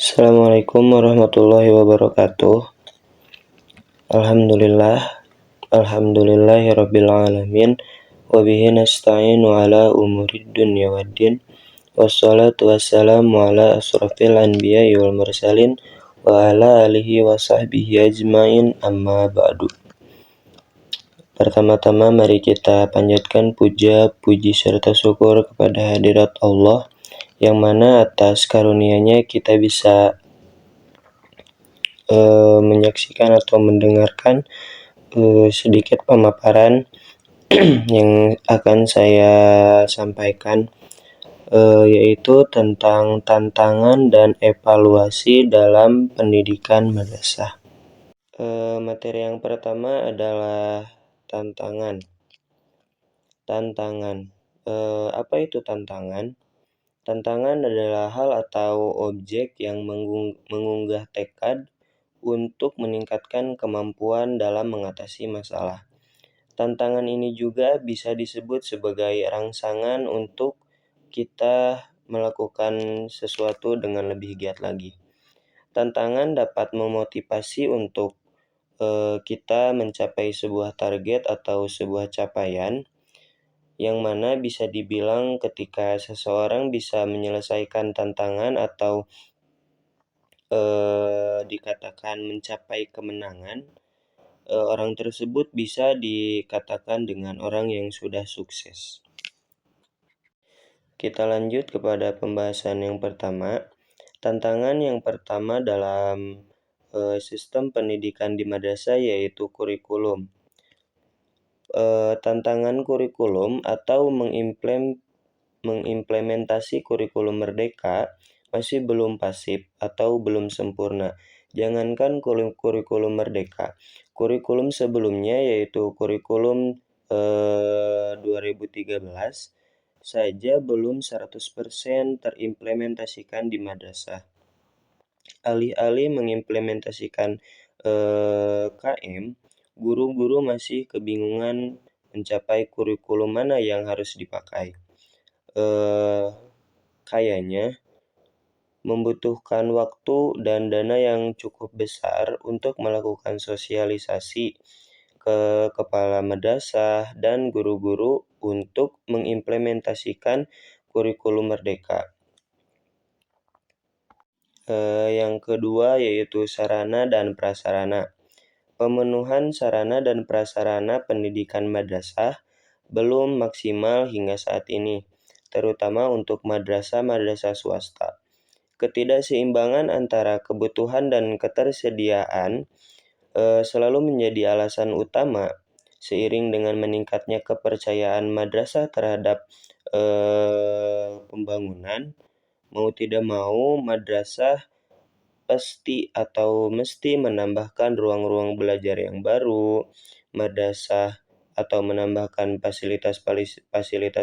Assalamualaikum warahmatullahi wabarakatuh. Alhamdulillahirabbil alamin wa bihi nasta'inu ala umurid dunya waddin. Wassalatu wassalamu ala asrofil anbiya'i wal mursalin wa ala alihi wa sahbihi ajmain, amma ba'du. Pertama-tama mari kita panjatkan puja, puji serta syukur kepada hadirat Allah yang mana atas karunia-Nya kita bisa menyaksikan atau mendengarkan sedikit pemaparan yang akan saya sampaikan, yaitu tentang tantangan dan evaluasi dalam pendidikan madrasah. Materi yang pertama adalah tantangan. Apa itu tantangan? Tantangan adalah hal atau objek yang mengunggah tekad untuk meningkatkan kemampuan dalam mengatasi masalah. Tantangan ini juga bisa disebut sebagai rangsangan untuk kita melakukan sesuatu dengan lebih giat lagi. Tantangan dapat memotivasi untuk kita mencapai sebuah target atau sebuah capaian, yang mana bisa dibilang ketika seseorang bisa menyelesaikan tantangan atau dikatakan mencapai kemenangan, orang tersebut bisa dikatakan dengan orang yang sudah sukses. Kita lanjut kepada pembahasan yang pertama. Tantangan yang pertama dalam sistem pendidikan di madrasah yaitu kurikulum. Tantangan kurikulum atau mengimplementasi kurikulum merdeka masih belum pasif atau belum sempurna. Jangankan kurikulum merdeka, kurikulum sebelumnya yaitu kurikulum 2013 saja belum 100% terimplementasikan di madrasah. Alih-alih mengimplementasikan KM, guru-guru masih kebingungan mencapai kurikulum mana yang harus dipakai. Kayaknya membutuhkan waktu dan dana yang cukup besar untuk melakukan sosialisasi ke kepala madrasah dan guru-guru untuk mengimplementasikan kurikulum merdeka. Yang kedua yaitu sarana dan prasarana. Pemenuhan sarana dan prasarana pendidikan madrasah belum maksimal hingga saat ini, terutama untuk madrasah-madrasah swasta. Ketidakseimbangan antara kebutuhan dan ketersediaan selalu menjadi alasan utama seiring dengan meningkatnya kepercayaan madrasah terhadap pembangunan. Mau tidak mau, madrasah pasti atau mesti menambahkan ruang-ruang belajar yang baru, madrasah atau menambahkan fasilitas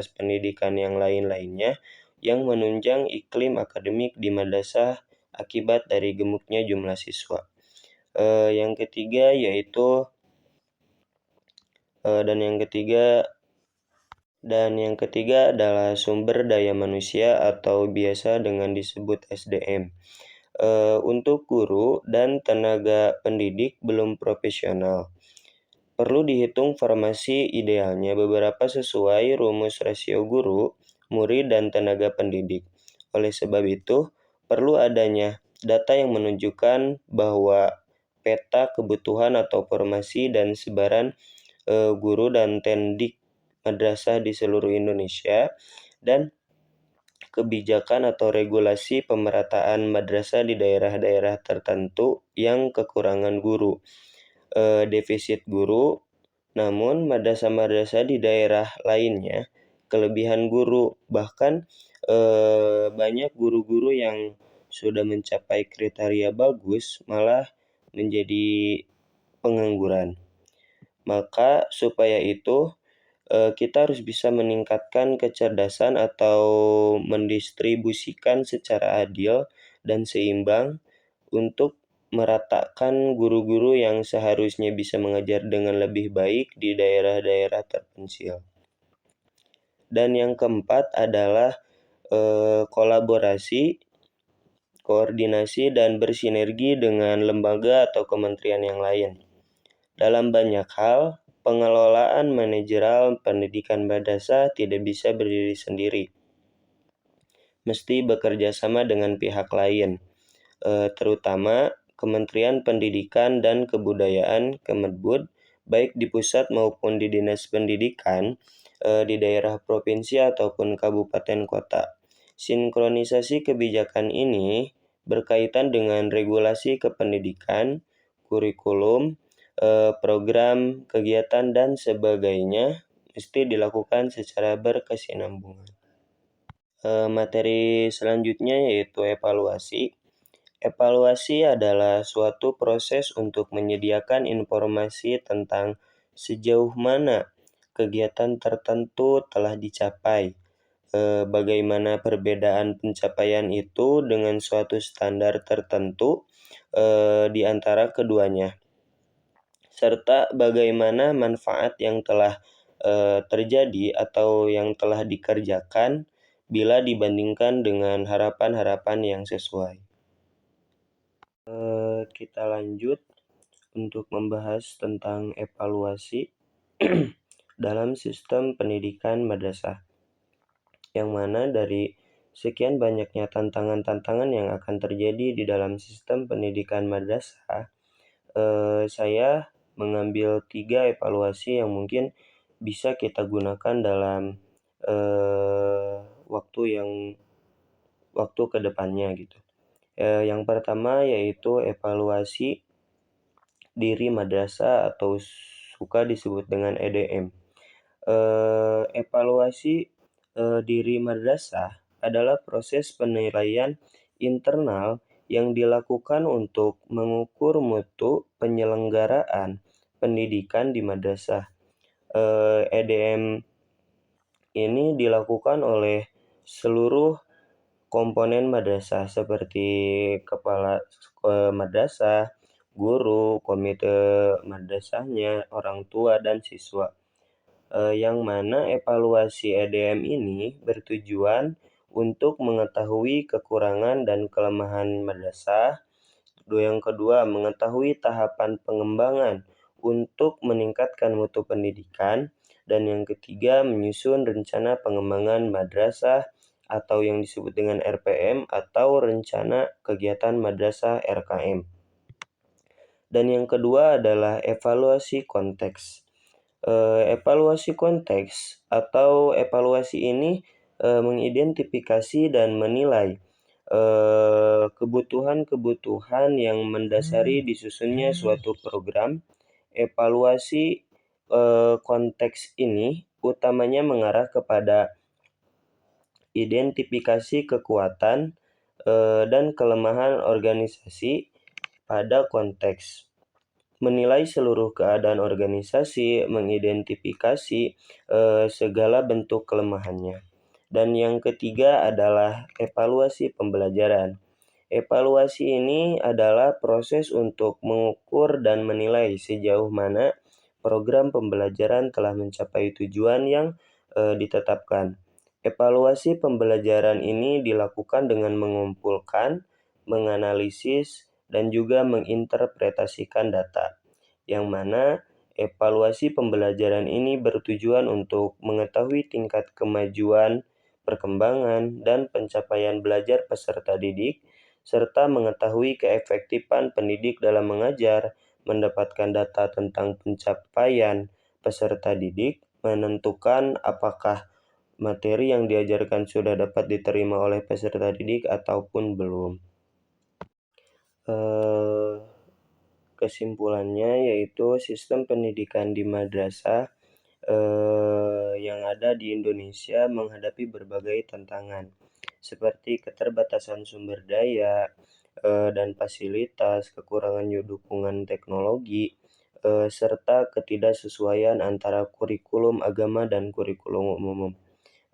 pendidikan yang lain-lainnya yang menunjang iklim akademik di madrasah akibat dari gemuknya jumlah siswa. Yang ketiga adalah sumber daya manusia atau biasa dengan disebut SDM. Untuk guru dan tenaga pendidik belum profesional. Perlu dihitung formasi idealnya beberapa sesuai rumus rasio guru, murid, dan tenaga pendidik. Oleh sebab itu, perlu adanya data yang menunjukkan bahwa peta kebutuhan atau formasi dan sebaran guru dan tendik madrasah di seluruh Indonesia, dan kebijakan atau regulasi pemerataan madrasah di daerah-daerah tertentu yang kekurangan guru, defisit guru, namun madrasah-madrasah di daerah lainnya kelebihan guru, bahkan banyak guru-guru yang sudah mencapai kriteria bagus malah menjadi pengangguran. Maka supaya itu kita harus bisa meningkatkan kecerdasan atau mendistribusikan secara adil dan seimbang untuk meratakan guru-guru yang seharusnya bisa mengajar dengan lebih baik di daerah-daerah terpencil. Dan yang keempat adalah berkoordinasi dan bersinergi dengan lembaga atau kementerian yang lain. Dalam banyak hal, pengelolaan manajerial pendidikan madrasah tidak bisa berdiri sendiri, mesti bekerja sama dengan pihak lain, terutama Kementerian Pendidikan dan Kebudayaan Kemendikbud, baik di pusat maupun di Dinas Pendidikan, di daerah provinsi ataupun kabupaten kota. Sinkronisasi kebijakan ini berkaitan dengan regulasi kependidikan, kurikulum, program, kegiatan, dan sebagainya mesti dilakukan secara berkesinambungan. Materi selanjutnya yaitu evaluasi. Evaluasi adalah suatu proses untuk menyediakan informasi tentang sejauh mana kegiatan tertentu telah dicapai, bagaimana perbedaan pencapaian itu dengan suatu standar tertentu di antara keduanya, serta bagaimana manfaat yang telah terjadi atau yang telah dikerjakan bila dibandingkan dengan harapan-harapan yang sesuai. Kita lanjut untuk membahas tentang evaluasi dalam sistem pendidikan madrasah, yang mana dari sekian banyaknya tantangan-tantangan yang akan terjadi di dalam sistem pendidikan madrasah, saya mengambil 3 evaluasi yang mungkin bisa kita gunakan dalam waktu kedepannya gitu. Yang pertama yaitu evaluasi diri madrasah atau suka disebut dengan EDM. Evaluasi diri madrasah adalah proses penilaian internal yang dilakukan untuk mengukur mutu penyelenggaraan pendidikan di madrasah. EDM ini dilakukan oleh seluruh komponen madrasah seperti kepala madrasah, guru, komite madrasahnya, orang tua, dan siswa. Yang mana evaluasi EDM ini bertujuan untuk mengetahui kekurangan dan kelemahan madrasah. Yang kedua, mengetahui tahapan pengembangan untuk meningkatkan mutu pendidikan. Dan yang ketiga, menyusun rencana pengembangan madrasah atau yang disebut dengan RPM atau Rencana Kegiatan Madrasah RKM. Dan yang kedua adalah evaluasi konteks. Evaluasi konteks atau evaluasi ini mengidentifikasi dan menilai kebutuhan-kebutuhan yang mendasari disusunnya suatu program. Evaluasi konteks ini utamanya mengarah kepada identifikasi kekuatan dan kelemahan organisasi pada konteks, menilai seluruh keadaan organisasi, mengidentifikasi segala bentuk kelemahannya. Dan yang ketiga adalah evaluasi pembelajaran. Evaluasi ini adalah proses untuk mengukur dan menilai sejauh mana program pembelajaran telah mencapai tujuan yang ditetapkan. Evaluasi pembelajaran ini dilakukan dengan mengumpulkan, menganalisis, dan juga menginterpretasikan data, yang mana evaluasi pembelajaran ini bertujuan untuk mengetahui tingkat kemajuan, perkembangan, dan pencapaian belajar peserta didik, serta mengetahui keefektifan pendidik dalam mengajar, mendapatkan data tentang pencapaian peserta didik, menentukan apakah materi yang diajarkan sudah dapat diterima oleh peserta didik ataupun belum. Kesimpulannya yaitu sistem pendidikan di madrasah yang ada di Indonesia menghadapi berbagai tantangan seperti keterbatasan sumber daya dan fasilitas, kekurangan dukungan teknologi, serta ketidaksesuaian antara kurikulum agama dan kurikulum umum.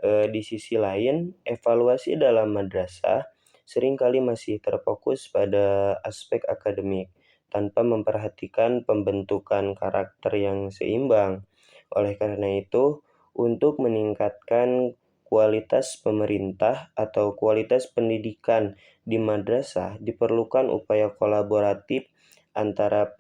Di sisi lain, evaluasi dalam madrasah seringkali masih terfokus pada aspek akademik, tanpa memperhatikan pembentukan karakter yang seimbang. Oleh karena itu, untuk meningkatkan kualitas pemerintah atau kualitas pendidikan di madrasah, diperlukan upaya kolaboratif antara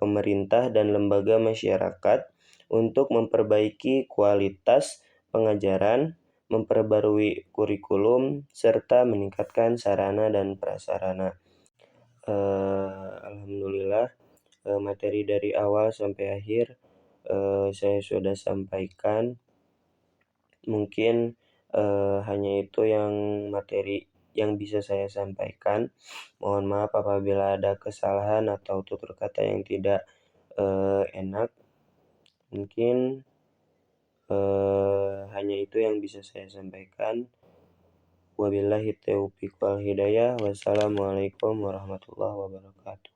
pemerintah dan lembaga masyarakat untuk memperbaiki kualitas pengajaran, memperbarui kurikulum, serta meningkatkan sarana dan prasarana. Alhamdulillah, materi dari awal sampai akhir saya sudah sampaikan. Mungkin hanya itu yang materi yang bisa saya sampaikan. Mohon maaf apabila ada kesalahan atau tutur kata yang tidak enak. Mungkin hanya itu yang bisa saya sampaikan. Wabillahi taufiq wal hidayah. Wassalamualaikum warahmatullahi wabarakatuh.